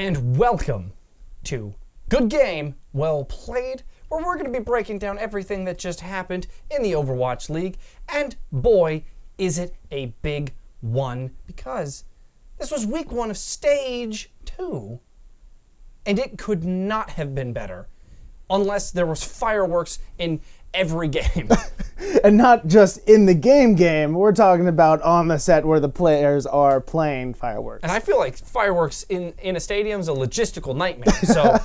and welcome to Good Game, Well Played, where we're going to be breaking down everything that just happened in the Overwatch League, and boy, is it a big one, because this was week 1 of Stage 2, and it could not have been better unless there was fireworks in every game. And not just in the game, we're talking about on the set where the players are playing fireworks. And I feel like fireworks in a stadium is a logistical nightmare. So,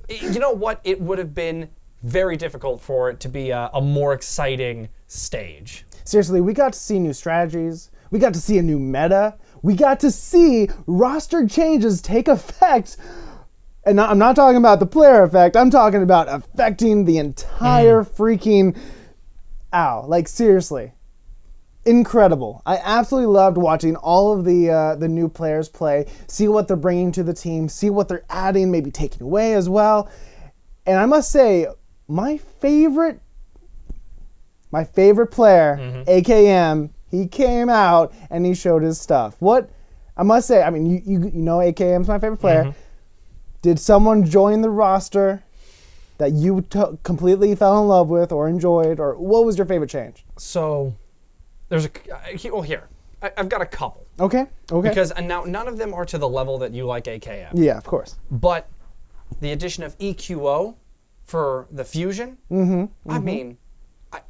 you know what? It would have been very difficult for it to be a more exciting stage. Seriously, we got to see new strategies. We got to see a new meta. We got to see roster changes take effect. And I'm not talking about the player effect. I'm talking about affecting the entire freaking... Ow. Like, seriously. Incredible. I absolutely loved watching all of the new players play, see what they're bringing to the team, see what they're adding, maybe taking away as well. And I must say, my favorite player, AKM, he came out and he showed his stuff. What I must say, I mean, you know AKM's my favorite player. Did someone join the roster that you completely fell in love with or enjoyed, or what was your favorite change? So, there's I've got a couple. Okay. Because now none of them are to the level that you like AKM. Yeah, of course. But the addition of EQO for the fusion, I mean,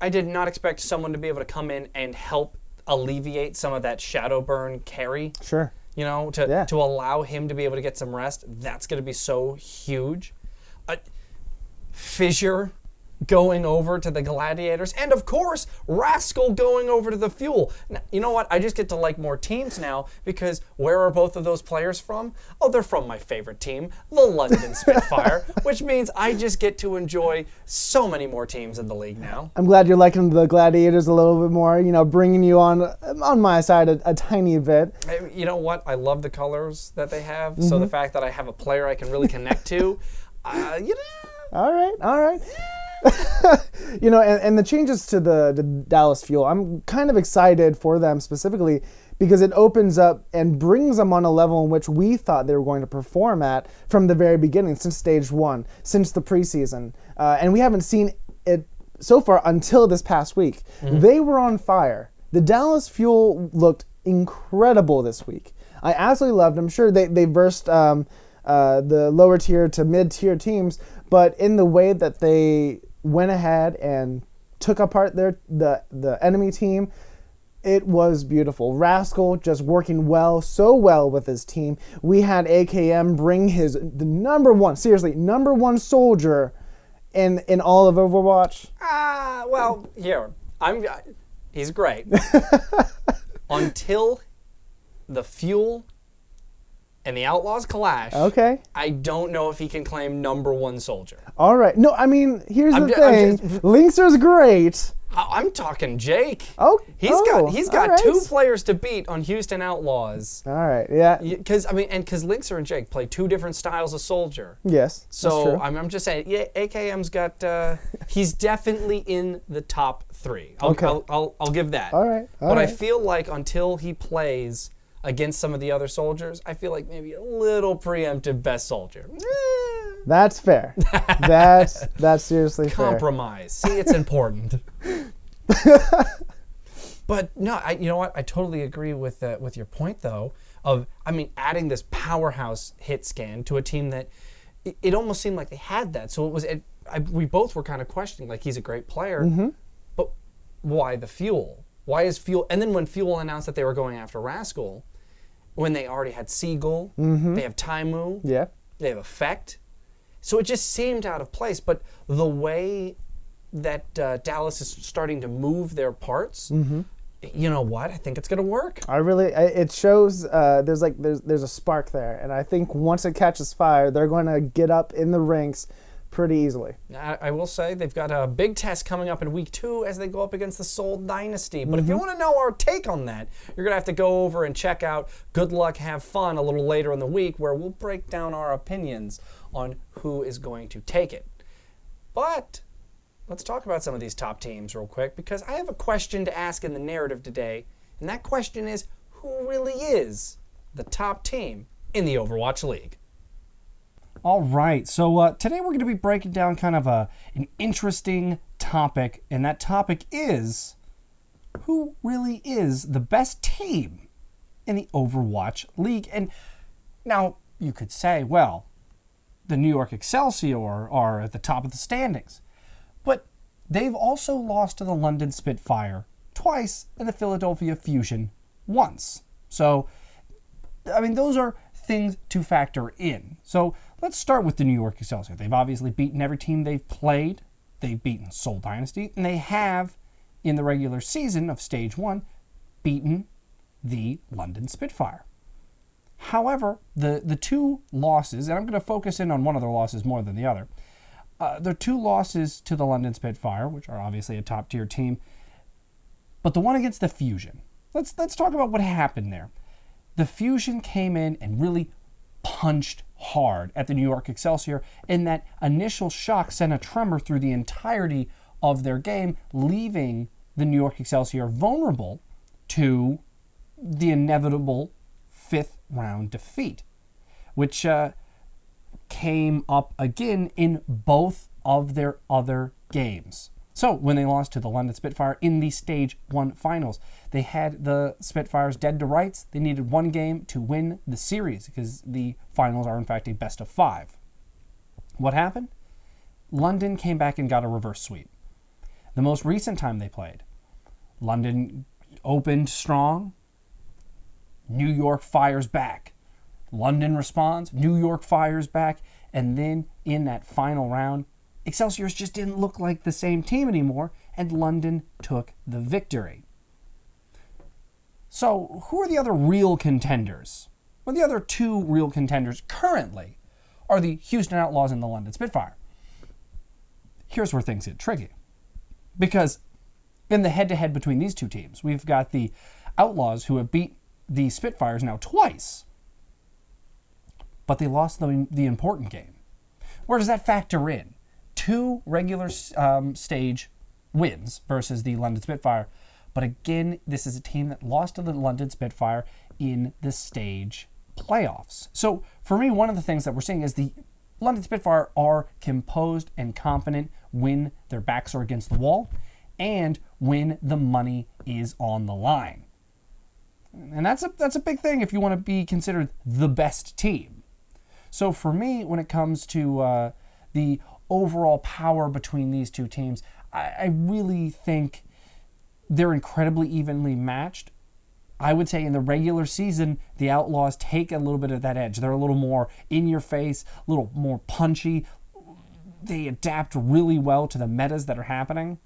I did not expect someone to be able to come in and help alleviate some of that shadow burn carry. Sure. You know, to allow him to be able to get some rest. That's going to be so huge. Fissure going over to the Gladiators, and of course, Rascal going over to the Fuel. Now, you know what? I just get to like more teams now, because where are both of those players from? Oh, they're from my favorite team, the London Spitfire, which means I just get to enjoy so many more teams in the league now. I'm glad you're liking the Gladiators a little bit more, you know, bringing you on my side a tiny bit. You know what? I love the colors that they have, so the fact that I have a player I can really connect to, you know. All right. You know, and the changes to the Dallas Fuel, I'm kind of excited for them specifically because it opens up and brings them on a level in which we thought they were going to perform at from the very beginning, since Stage 1, since the preseason. And we haven't seen it so far until this past week. They were on fire. The Dallas Fuel looked incredible this week. I absolutely loved them. Sure, they versed the lower tier to mid-tier teams, but in the way that they went ahead and took apart the enemy team, it was beautiful. Rascal just working so well with his team. We had AKM bring the number one soldier in all of Overwatch. Well, here, he's great. Until the Fuel and the Outlaws clash, I don't know if he can claim number 1 soldier. All right. No, I mean, here's the thing. Linkster's great. I'm talking Jake. He's got right. 2 players to beat on Houston Outlaws. All right, yeah. Because Linkster and Jake play 2 different styles of soldier. Yes, so that's true. I'm just saying, yeah, AKM's got. He's definitely in the top 3. I'll give that. All right. But I feel like until he plays against some of the other soldiers, I feel like maybe a little preemptive best soldier. That's fair. That's seriously compromise. fair. See, it's important. But no, you know what? I totally agree with your point, though. Adding this powerhouse hit scan to a team that it almost seemed like they had that. So we both were kind of questioning, like, he's a great player, but why the Fuel? Why is Fuel? And then when Fuel announced that they were going after Rascal, when they already had Seagull, they have Taimu, they have Effect. So it just seemed out of place. But the way that Dallas is starting to move their parts, you know what? I think it's going to work. It shows there's a spark there. And I think once it catches fire, they're going to get up in the ranks pretty easily. I will say they've got a big test coming up in week 2 as they go up against the Seoul Dynasty. But if you want to know our take on that, you're going to have to go over and check out Good Luck, Have Fun a little later in the week, where we'll break down our opinions on who is going to take it. But let's talk about some of these top teams real quick, because I have a question to ask in the narrative today, and that question is, who really is the top team in the Overwatch League? All right, so today we're going to be breaking down kind of an interesting topic, and that topic is who really is the best team in the Overwatch League. And now you could say, well, the New York Excelsior are at the top of the standings, but they've also lost to the London Spitfire twice and the Philadelphia Fusion once. So, I mean, those are things to factor in. So let's start with the New York Excelsior. They've obviously beaten every team they've played. They've beaten Seoul Dynasty, and they have, in the regular season of Stage 1, beaten the London Spitfire. However, the two losses, and I'm going to focus in on one of their losses more than the other, there are two losses to the London Spitfire, which are obviously a top-tier team, but the one against the Fusion. Let's talk about what happened there. The Fusion came in and really punched hard at the New York Excelsior, and that initial shock sent a tremor through the entirety of their game, leaving the New York Excelsior vulnerable to the inevitable fifth round defeat, which came up again in both of their other games. So when they lost to the London Spitfire in the Stage 1 finals, they had the Spitfires dead to rights. They needed one game to win the series because the finals are in fact a best of 5. What happened? London came back and got a reverse sweep. The most recent time they played, London opened strong. New York fires back. London responds. New York fires back. And then in that final round, Excelsiors just didn't look like the same team anymore, and London took the victory. So, who are the other real contenders? Well, the other two real contenders currently are the Houston Outlaws and the London Spitfire. Here's where things get tricky. Because in the head-to-head between these two teams, we've got the Outlaws who have beat the Spitfires now twice, but they lost the important game. Where does that factor in? 2 regular stage wins versus the London Spitfire. But again, this is a team that lost to the London Spitfire in the stage playoffs. So for me, one of the things that we're seeing is the London Spitfire are composed and confident when their backs are against the wall and when the money is on the line. And that's a big thing if you want to be considered the best team. So for me, when it comes to the overall power between these two teams, I really think they're incredibly evenly matched. I would say in the regular season, the Outlaws take a little bit of that edge. They're a little more in your face, a little more punchy. They adapt really well to the metas that are happening.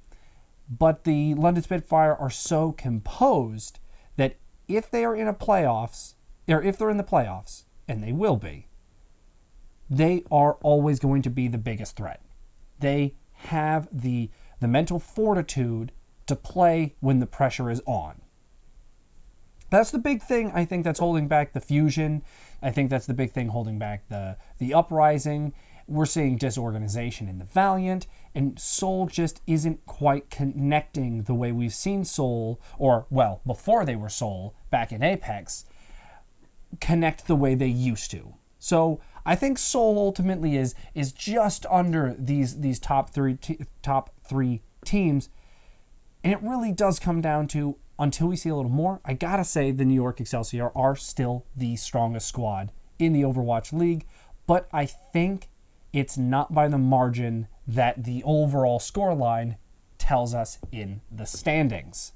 But the London Spitfire are so composed that if they are in a playoffs, or if they're in the playoffs, and they will be, they are always going to be the biggest threat. They have the mental fortitude to play when the pressure is on. That's the big thing, I think, that's holding back the Fusion. I think that's the big thing holding back the Uprising. We're seeing disorganization in the Valiant, and Seoul just isn't quite connecting the way we've seen Seoul, or, well, before they were Seoul, back in Apex, connect the way they used to. So I think Seoul ultimately is just under these top three teams, and it really does come down to, until we see a little more, I gotta say the New York Excelsior are still the strongest squad in the Overwatch League, but I think it's not by the margin that the overall scoreline tells us in the standings.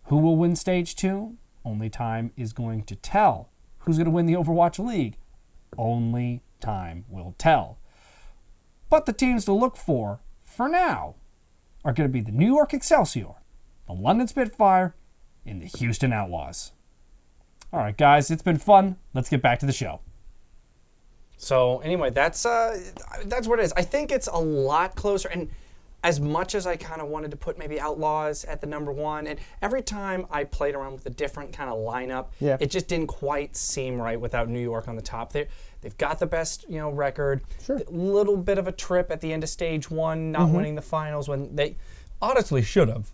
Who will win Stage 2? Only time is going to tell. Who's going to win the Overwatch League? Only time will tell. But the teams to look for now, are going to be the New York Excelsior, the London Spitfire, and the Houston Outlaws. All right, guys, it's been fun. Let's get back to the show. So anyway, that's what it is. I think it's a lot closer, and as much as I kind of wanted to put maybe Outlaws at the number 1, and every time I played around with a different kind of lineup, it just didn't quite seem right without New York on the top. They've got the best, record. Sure. A little bit of a trip at the end of Stage 1, not winning the finals when they honestly should have.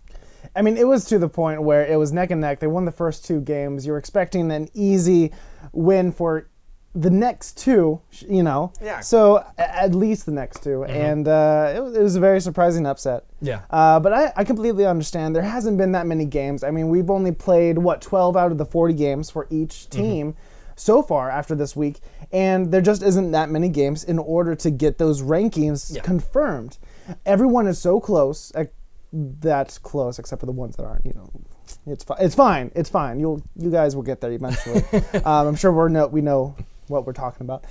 I mean, it was to the point where it was neck and neck. They won the first 2 games. You were expecting an easy win for the next two, you know. Yeah. So at least the next two, and it was a very surprising upset. Yeah. But I completely understand. There hasn't been that many games. I mean, we've only played 12 out of the 40 games for each team so far after this week, and there just isn't that many games in order to get those rankings confirmed. Everyone is so close. That's close, except for the ones that aren't. You know, it's fine. It's fine. You guys will get there eventually. I'm sure we know what we're talking about.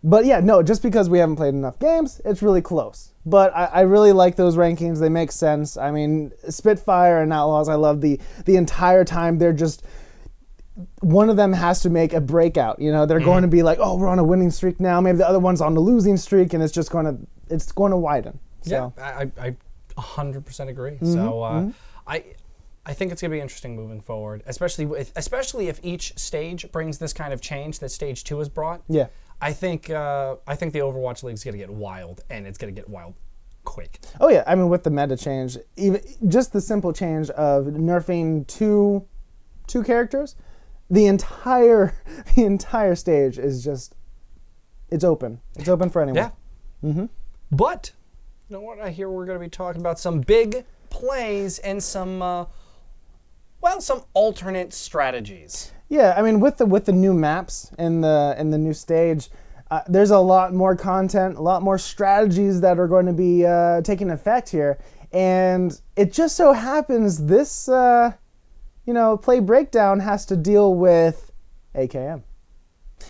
But yeah, no, just because we haven't played enough games, it's really close. But I really like those rankings. They make sense. I mean, Spitfire and Outlaws, I love the entire time. They're just, one of them has to make a breakout. You know, they're going to be like, oh, we're on a winning streak now. Maybe the other one's on the losing streak, and it's going to widen. So. Yeah, I 100% agree. So I think it's going to be interesting moving forward, especially if each stage brings this kind of change that stage 2 has brought. Yeah. I think the Overwatch League is going to get wild, and it's going to get wild quick. Oh yeah, I mean with the meta change, even just the simple change of nerfing two characters, the entire stage is just, it's open. It's open for anyone. Yeah. But you know what? I hear we're going to be talking about some big plays and some alternate strategies. Yeah, I mean with the new maps and the new stage, there's a lot more content, a lot more strategies that are going to be taking effect here, and it just so happens this play breakdown has to deal with AKM.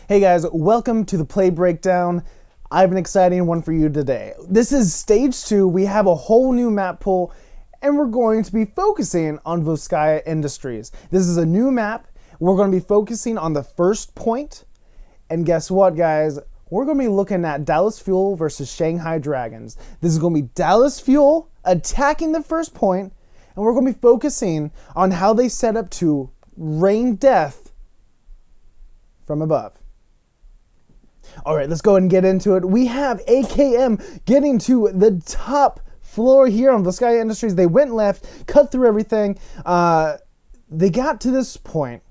Hey guys, welcome to the play breakdown. I have an exciting one for you today. This is stage 2. We have a whole new map pool, and we're going to be focusing on Volskaya Industries. This is a new map. We're going to be focusing on the first point. And guess what, guys? We're going to be looking at Dallas Fuel versus Shanghai Dragons. This is going to be Dallas Fuel attacking the first point, and we're going to be focusing on how they set up to rain death from above. All right, let's go ahead and get into it. We have AKM getting to the top floor here on Volskaya Industries. They went left, cut through everything. They got to this point,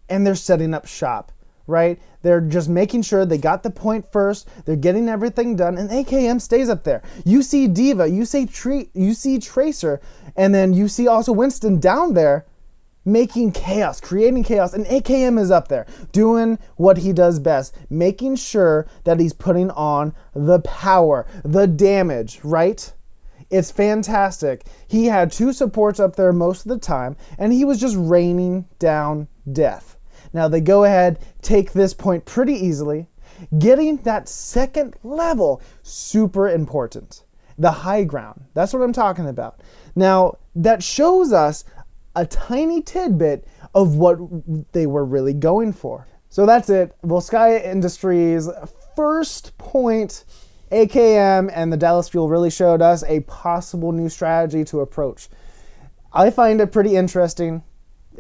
and they're setting up shop, right? They're just making sure they got the point first. They're getting everything done, and AKM stays up there. You see Diva, you see Tracer, and then you see also Winston down there making chaos, creating chaos, and AKM is up there doing what he does best, making sure that he's putting on the power, the damage, right? It's fantastic. He had 2 supports up there most of the time, and he was just raining down death. Now they go ahead, take this point pretty easily. Getting that second level, super important. The high ground, that's what I'm talking about. Now that shows us a tiny tidbit of what they were really going for. So that's it. Volskaya Industries, first point. AKM and the Dallas Fuel really showed us a possible new strategy to approach. I find it pretty interesting.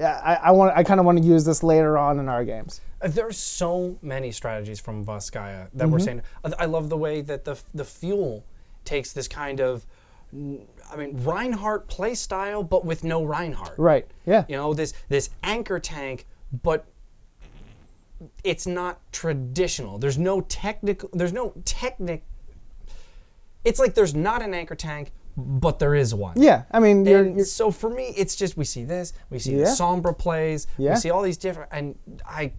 I kind of want to use this later on in our games. There's so many strategies from Volskaya that we're saying. I love the way that the Fuel takes this kind of, Reinhardt play style, but with no Reinhardt. Right. Yeah. You know, this anchor tank, but it's not traditional. There's no technical. It's like there's not an anchor tank, but there is one. Yeah. I mean, you're so for me, it's just we see this, we see the Sombra plays, we see all these different, and I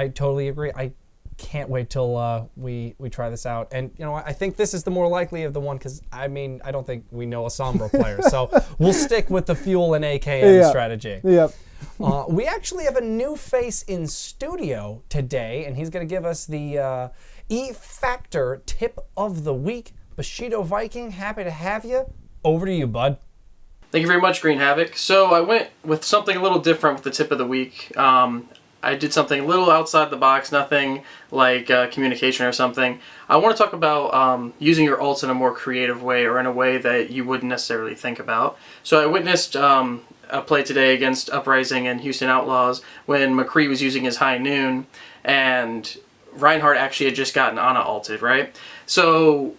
totally agree. I can't wait till we try this out. And I think this is the more likely of the one because I don't think we know a Sombra player, so we'll stick with the Fuel and AKM strategy. Yep. We actually have a new face in studio today, and he's going to give us the E-Factor tip of the week. Bushido Viking, happy to have you. Over to you, bud. Thank you very much, Greenhavak. So I went with something a little different with the tip of the week. I did something a little outside the box, nothing like communication or something. I want to talk about using your ults in a more creative way or in a way that you wouldn't necessarily think about. So I witnessed a play today against Uprising and Houston Outlaws when McCree was using his High Noon and Reinhardt actually had just gotten Ana ulted, right? So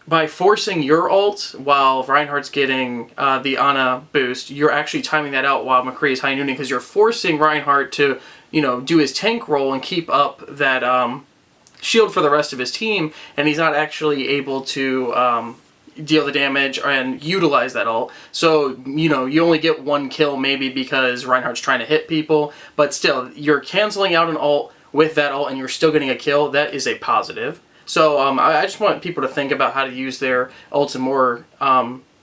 by forcing your ult while Reinhardt's getting the Ana boost, you're actually timing that out while McCree is high nooning because you're forcing Reinhardt to do his tank role and keep up that shield for the rest of his team, and he's not actually able to deal the damage and utilize that ult. So, you only get one kill maybe because Reinhardt's trying to hit people, but still, you're canceling out an ult with that ult and you're still getting a kill. That is a positive. So I just want people to think about how to use their ults in more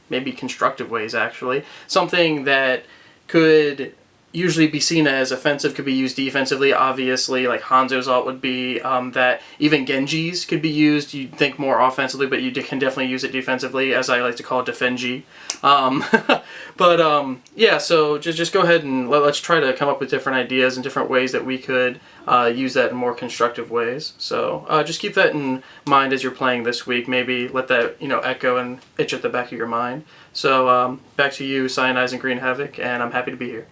maybe constructive ways, actually. Something that could usually be seen as offensive could be used defensively. Obviously, like Hanzo's ult would be that. Even Genji's could be used. You'd think more offensively, but you can definitely use it defensively, as I like to call it, Defenji. Yeah, so just go ahead and let's try to come up with different ideas and different ways that we could use that in more constructive ways. So just keep that in mind as you're playing this week. Maybe let that echo and itch at the back of your mind. So back to you, Cynize and Greenhavak, and I'm happy to be here.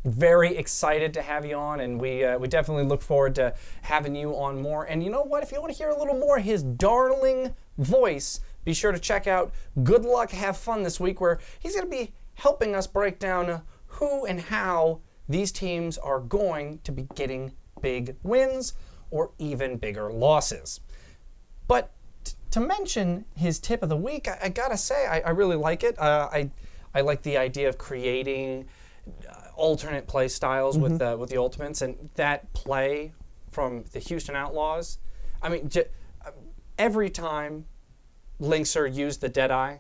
Very excited to have you on, and we definitely look forward to having you on more. And you know what? If you want to hear a little more of his darling voice, be sure to check out Good Luck, Have Fun this week, where he's going to be helping us break down who and how these teams are going to be getting big wins or even bigger losses. But to mention his tip of the week, I gotta say, I really like it. I like the idea of creating alternate play styles with the Ultimates, and that play from the Houston Outlaws. I mean, every time Linkser used the Deadeye,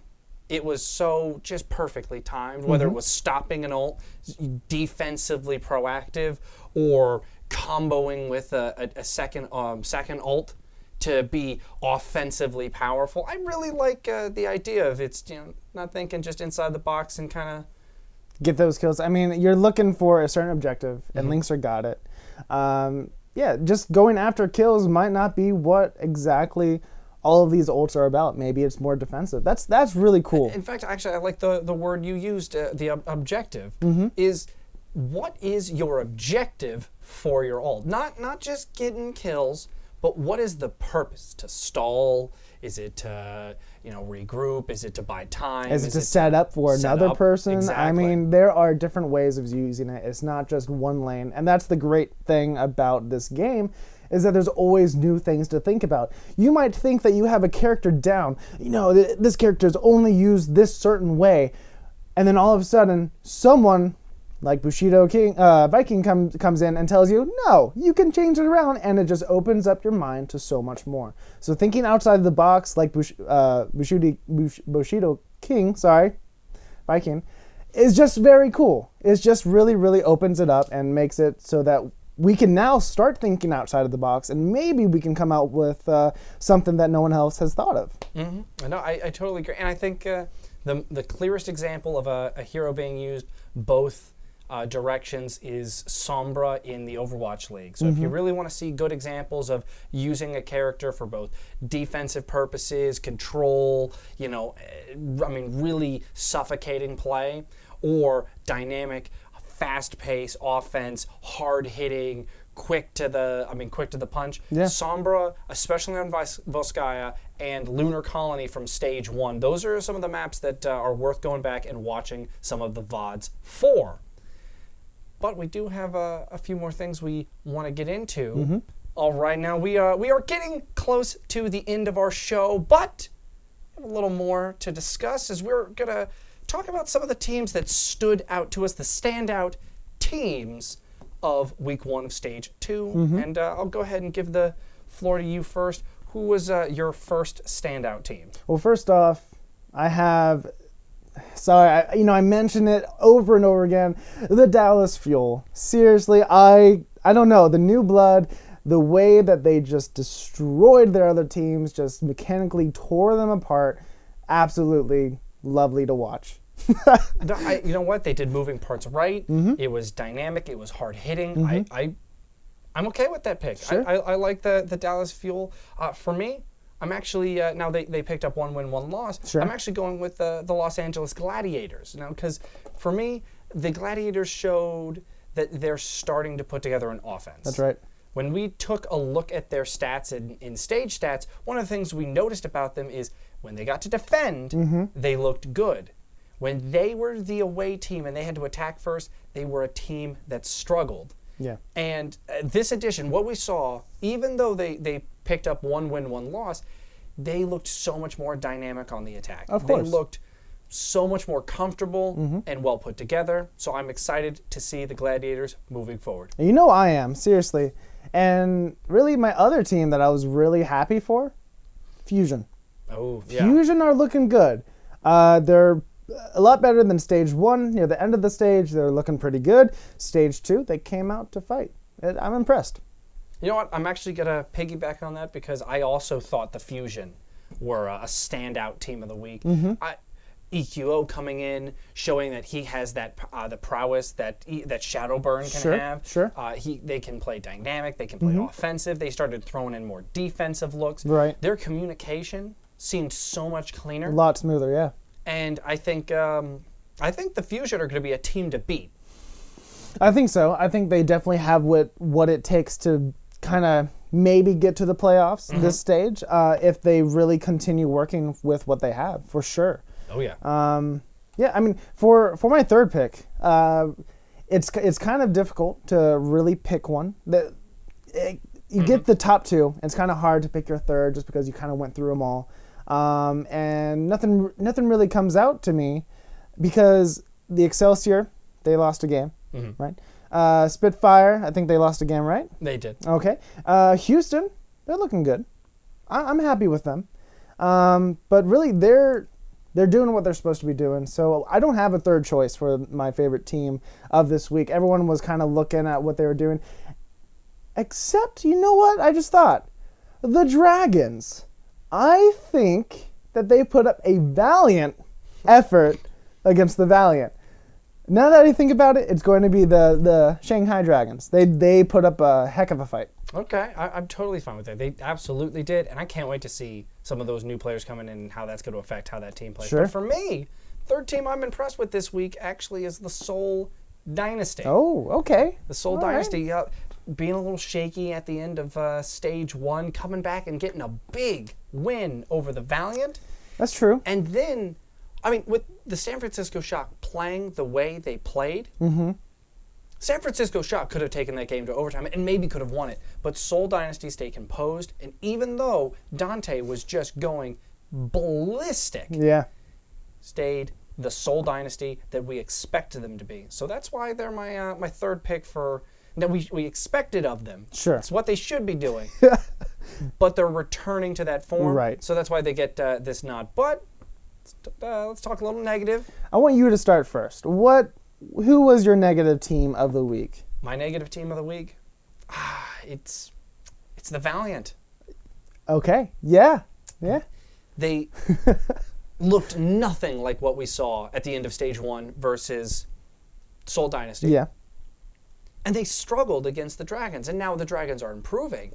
it was so just perfectly timed, whether it was stopping an ult, defensively proactive, or comboing with a second ult to be offensively powerful. I really like the idea of it's not thinking just inside the box and kind of get those kills. I mean, you're looking for a certain objective, and Linkser got it. Yeah, just going after kills might not be what exactly all of these ults are about. Maybe it's more defensive. That's really cool. In fact, actually, I like the word you used, the objective, is what is your objective for your ult? Not just getting kills, but what is the purpose? To stall? Is it to regroup? Is it to buy time? Is it to set up for another person? Exactly. I mean, there are different ways of using it. It's not just one lane. And that's the great thing about this game, is that there's always new things to think about. You might think that you have a character down. This character is only used this certain way. And then all of a sudden, someone like Bushido Viking comes in and tells you, no, you can change it around, and it just opens up your mind to so much more. So thinking outside the box, like Bushido Viking, is just very cool. It just really, really opens it up and makes it so that we can now start thinking outside of the box, and maybe we can come out with something that no one else has thought of. No, I totally agree. And I think the clearest example of a hero being used both directions is Sombra in the Overwatch League. So if you really want to see good examples of using a character for both defensive purposes, control, really suffocating play, or dynamic, fast-paced offense, hard-hitting, quick to the punch. Yeah. Sombra, especially on Volskaya, and Lunar Colony from Stage 1. Those are some of the maps that are worth going back and watching some of the VODs for. But we do have a few more things we want to get into. All right, now we are getting close to the end of our show, but a little more to discuss as we're going to talk about some of the teams that stood out to us, the standout teams of Week 1 of Stage 2. And I'll go ahead and give the floor to you first. Who was your first standout team? Well, first off, I have... Sorry, I mention it over and over again. The Dallas Fuel. Seriously, I don't know. The new blood, the way that they just destroyed their other teams, just mechanically tore them apart. Absolutely lovely to watch. You know what? They did moving parts right. It was dynamic. It was hard hitting. I'm okay with that pick. Sure. I like the Dallas Fuel. For me, I'm actually, now they picked up 1 win, 1 loss. Sure. I'm actually going with the Los Angeles Gladiators. Because for me, the Gladiators showed that they're starting to put together an offense. That's right. When we took a look at their stats in stage stats, one of the things we noticed about them is when they got to defend, they looked good. When they were the away team and they had to attack first, they were a team that struggled. Yeah. And this edition, what we saw, even though they picked up 1 win, 1 loss, they looked so much more dynamic on the attack. Of course. They looked so much more comfortable and well put together. So I'm excited to see the Gladiators moving forward. You know I am, seriously. And really my other team that I was really happy for, Fusion. Oh, yeah. Fusion are looking good. They're a lot better than stage 1. Near the end of the stage, they're looking pretty good. Stage 2, they came out to fight. I'm impressed. You know what? I'm actually going to piggyback on that because I also thought the Fusion were a standout team of the week. EQO coming in, showing that he has that the prowess that Shadowburn can have. Sure. They can play dynamic. They can play offensive. They started throwing in more defensive looks. Right. Their communication seemed so much cleaner. A lot smoother, yeah. And I think the Fusion are going to be a team to beat. I think so. I think they definitely have what it takes to kind of maybe get to the playoffs this stage if they really continue working with what they have, for sure. Oh, yeah. Yeah, I mean, for my third pick, it's kind of difficult to really pick one. You get the top 2. It's kind of hard to pick your third just because you kind of went through them all. And nothing really comes out to me because the Excelsior, they lost a game, right? Spitfire, I think they lost a game, right? They did. Okay. Houston, they're looking good. I'm happy with them. But really, they're doing what they're supposed to be doing. So I don't have a third choice for my favorite team of this week. Everyone was kind of looking at what they were doing. Except, you know what? I just thought. The Dragons. I think that they put up a valiant effort against the Valiant. Now that I think about it, it's going to be the Shanghai Dragons. They put up a heck of a fight. Okay, I'm totally fine with that. They absolutely did, and I can't wait to see some of those new players coming in and how that's going to affect how that team plays. Sure. But for me, third team I'm impressed with this week actually is the Seoul Dynasty. Oh, okay. The Seoul Dynasty being a little shaky at the end of stage 1, coming back and getting a big win over the Valiant. That's true. And then, I mean, with the San Francisco Shock playing the way they played, San Francisco Shock could have taken that game to overtime and maybe could have won it. But Seoul Dynasty stayed composed, and even though Dante was just going ballistic, stayed the Seoul Dynasty that we expected them to be. So that's why they're my third pick for that we expected of them. Sure. It's what they should be doing. But they're returning to that form. Right. So that's why they get this nod. But let's talk a little negative. I want you to start first. Who was your negative team of the week? My negative team of the week? It's the Valiant. Okay. Yeah. They looked nothing like what we saw at the end of stage 1 versus Seoul Dynasty. Yeah. And they struggled against the Dragons, and now the Dragons are improving.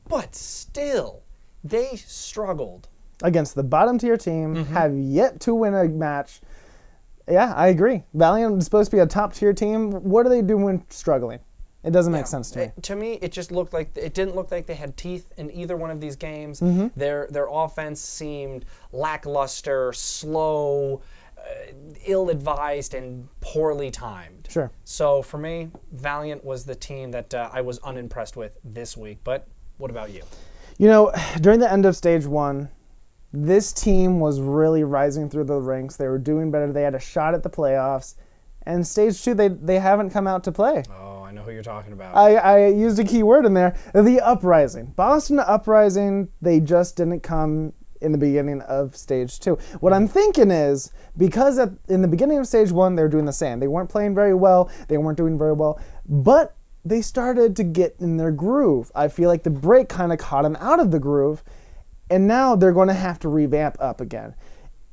But still, they struggled. Against the bottom tier team, have yet to win a match. Yeah, I agree. Valiant is supposed to be a top tier team. What are they doing struggling? It doesn't make sense to me. To me, it just looked like it didn't look like they had teeth in either one of these games. Their offense seemed lackluster, slow, ill-advised, and poorly timed. Sure. So for me, Valiant was the team that I was unimpressed with this week. But what about you? You know, during the end of stage 1, this team was really rising through the ranks. They were doing better. They had a shot at the playoffs. And stage 2, they haven't come out to play. Oh, I know who you're talking about. I used a key word in there. The Uprising. Boston Uprising, they just didn't come in the beginning of stage 2. What I'm thinking is, because in the beginning of stage 1, they were doing the same. They weren't playing very well. They weren't doing very well. But they started to get in their groove. I feel like the break kind of caught them out of the groove. And now they're going to have to revamp up again.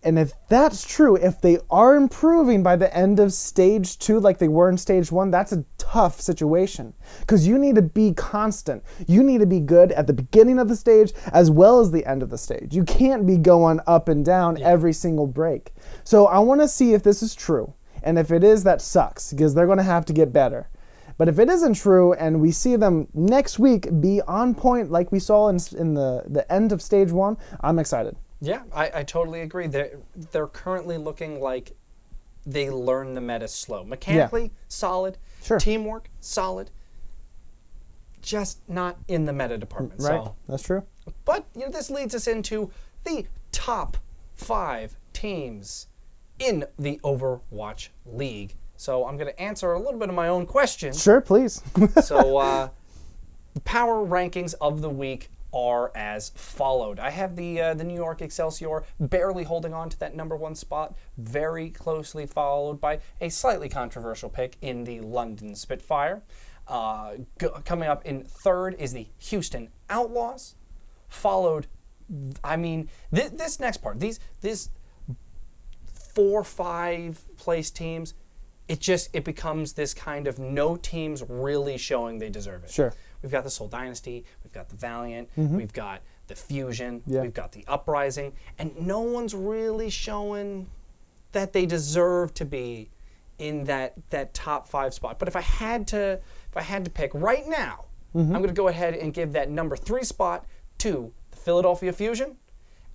And if that's true, if they are improving by the end of stage 2 like they were in stage 1, that's a tough situation. Because you need to be constant. You need to be good at the beginning of the stage as well as the end of the stage. You can't be going up and down every single break. So I want to see if this is true. And if it is, that sucks, because they're going to have to get better. But if it isn't true and we see them next week be on point like we saw in the end of stage 1, I'm excited. Yeah, I totally agree. They're currently looking like they learn the meta slow. Mechanically, solid. Sure. Teamwork, solid. Just not in the meta department. Right. So, That's true. but this leads us into the top 5 teams in the Overwatch League. So I'm going to answer a little bit of my own question. Sure, please. So the power rankings of the week are as followed. I have the New York Excelsior barely holding on to that number 1 spot, very closely followed by a slightly controversial pick in the London Spitfire. Coming up in 3rd is the Houston Outlaws, followed, this next part, these 4-5 place teams, it becomes this kind of no teams really showing they deserve it. Sure. We've got the Seoul Dynasty, we've got the Valiant, we've got the Fusion, Yeah. we've got the Uprising, and no one's really showing that they deserve to be in that top 5 spot. But if I had to pick right now, I'm going to go ahead and give that number 3 spot to the Philadelphia Fusion,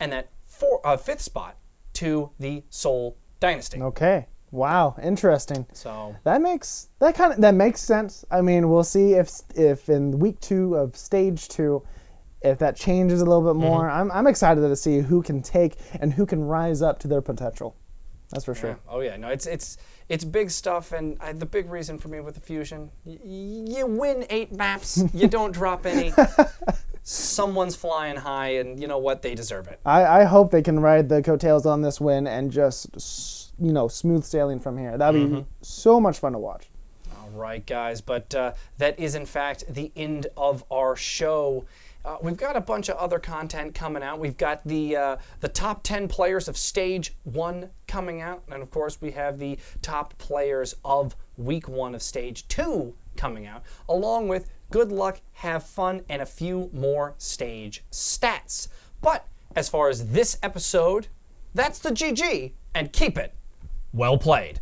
and that 5th spot to the Seoul Dynasty. Okay. Wow. Interesting. So That makes sense. I mean, we'll see if in week 2 of stage 2, if that changes a little bit more. I'm excited to see who can take and who can rise up to their potential. That's for sure. yeah. Oh yeah, no, it's big stuff, and the big reason for me with the Fusion, you win 8 maps, you don't drop any. Someone's flying high, and you know what? They deserve it. I hope they can ride the coattails on this win and just smooth sailing from here. That'd be so much fun to watch. All right, guys, but that is in fact the end of our show. We've got a bunch of other content coming out. We've got the top 10 players of Stage 1 coming out. And, of course, we have the top players of Week 1 of Stage 2 coming out, along with good luck, have fun, and a few more stage stats. But as far as this episode, that's the GG, and keep it well played.